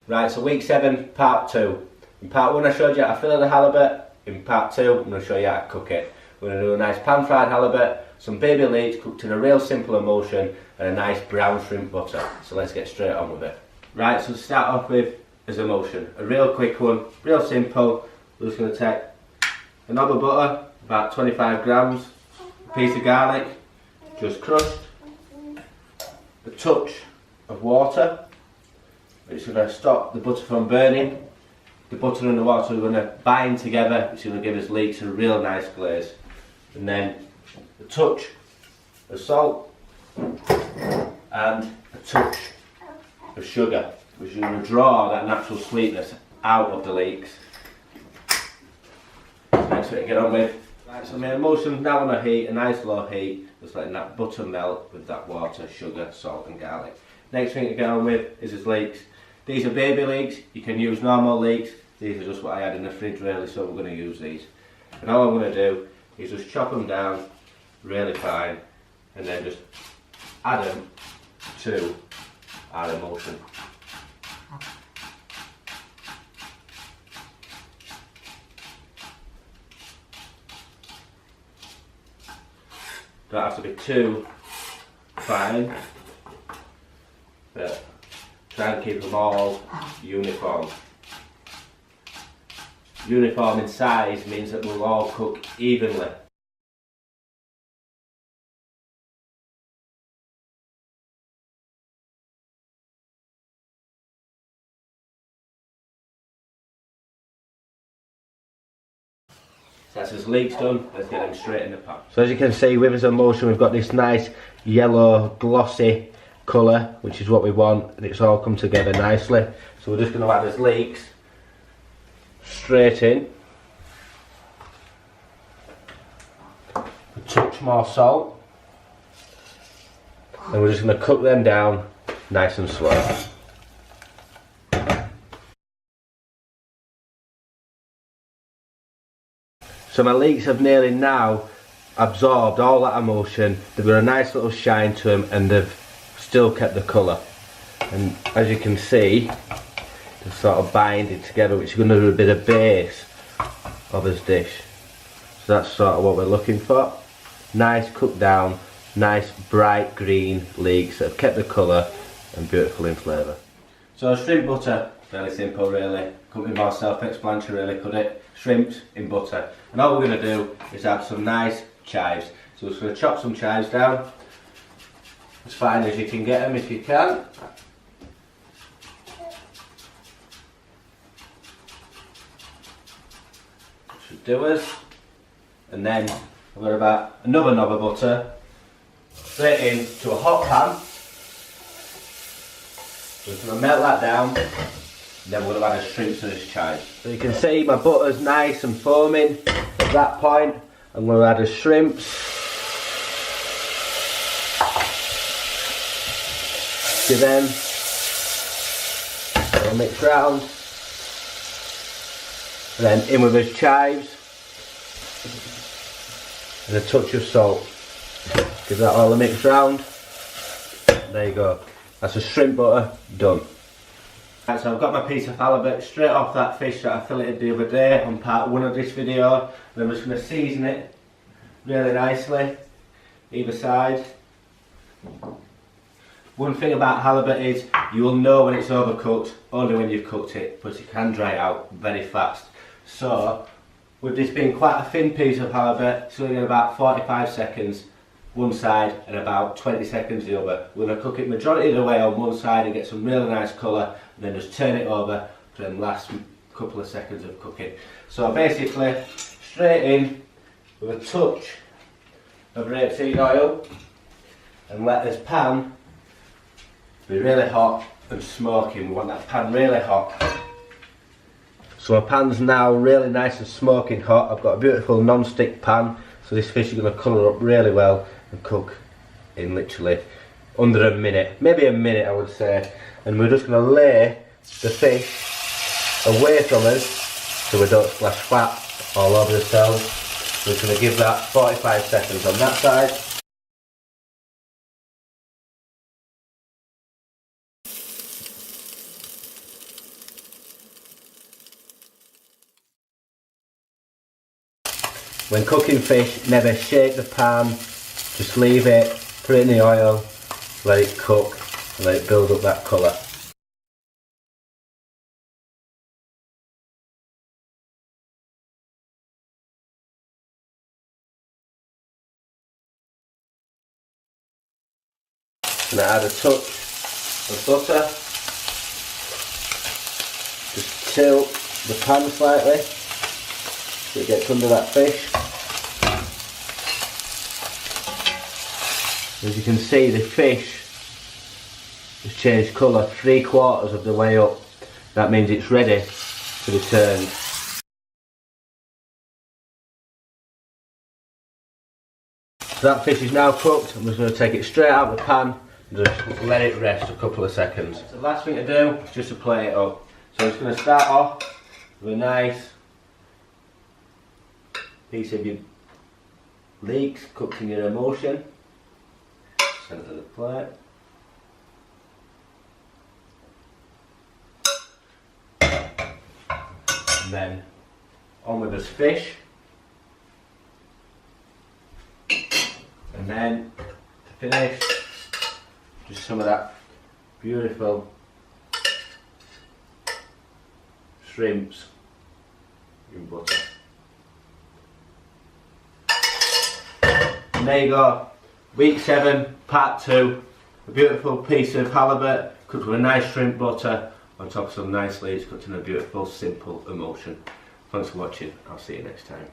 Right, so week 7, part 2. In part 1 I showed you how to fillet the halibut. In part 2 I'm going to show you how to cook it. We're going to do a nice pan fried halibut, some baby leeks cooked in a real simple emulsion, and a nice brown shrimp butter. So let's get straight on with it. Right, so to start off with is emulsion. A real quick one, real simple. We're just going to take a knob of butter, about 25 grams, a piece of garlic, just crushed, a touch of water. It's going to stop the butter from burning. The butter and the water are going to bind together, which is going to give us leeks a real nice glaze. And then a touch of salt and a touch of sugar, which is going to draw that natural sweetness out of the leeks. Next bit to get on with. Right, so my emulsion's now on a heat, a nice low heat, just letting that butter melt with that water, sugar, salt and garlic. Next thing to get on with is his leeks. These are baby leeks, you can use normal leeks. These are just what I had in the fridge really, so we're going to use these. And all I'm going to do is just chop them down really fine and then just add them to our emulsion. Don't have to be too fine, but try and keep them all uniform. Uniform in size means that we'll all cook evenly. So that's his leeks done, let's get them straight in the pan. So as you can see with his emulsion we've got this nice yellow glossy colour, which is what we want, and it's all come together nicely. So we're just going to add his leeks straight in. A touch more salt. And we're just going to cook them down nice and slow. So my leeks have nearly now absorbed all that emulsion. They've got a nice little shine to them and they've still kept the colour. And as you can see, they're sort of binding together, which is going to do a bit of base of his dish. So that's sort of what we're looking for. Nice cooked down, nice bright green leeks that have kept the colour and beautiful in flavour. So shrimp butter, fairly simple really. Couldn't be more self-explanatory really, could it? Shrimps in butter. And all we're going to do is add some nice chives. So we're just going to chop some chives down. As fine as you can get them if you can. Should do us. And then I've got about another knob of butter straight into a hot pan. So we're just going to melt that down. And then we're going to add the shrimps and his chives. So you can see my butter's nice and foaming at that point. I'm going to add the shrimps. To them. I'll mix round. And then in with his chives. And a touch of salt. Give that all a mix round. There you go. That's a shrimp butter done. Right, so I've got my piece of halibut straight off that fish that I filleted the other day on part 1 of this video. And I'm just going to season it really nicely, either side. One thing about halibut is you will know when it's overcooked only when you've cooked it, but it can dry out very fast. So with this being quite a thin piece of halibut, it's only about 45 seconds one side and about 20 seconds the other. We're going to cook it majority of the way on one side and get some really nice colour, and then just turn it over for the last couple of seconds of cooking. So basically straight in with a touch of rapeseed oil and let this pan be really hot and smoking. We want that pan really hot. So my pan's now really nice and smoking hot. I've got a beautiful non-stick pan, so this fish is going to colour up really well and cook in literally under a minute, maybe a minute I would say. And we're just going to lay the fish away from us so we don't splash fat all over ourselves. We're going to give that 45 seconds on that side. When cooking fish, never shake the pan, just leave it, put it in the oil, let it cook, and let it build up that colour. And I add a touch of butter, just tilt the pan slightly so it gets under that fish. As you can see, the fish has changed colour 3/4 of the way up. That means it's ready to be turned. So that fish is now cooked. I'm just going to take it straight out of the pan and just let it rest a couple of seconds. So the last thing to do is just to plate it up. So I'm just going to start off with a nice piece of your leeks cooked in your emulsion. Centre of the plate. And then on with this fish. And then to finish, just some of that beautiful shrimps in butter. And there you go. Week 7, part 2, a beautiful piece of halibut cooked with a nice shrimp butter on top of some nice leeks cooked in a beautiful simple emulsion. Thanks for watching, I'll see you next time.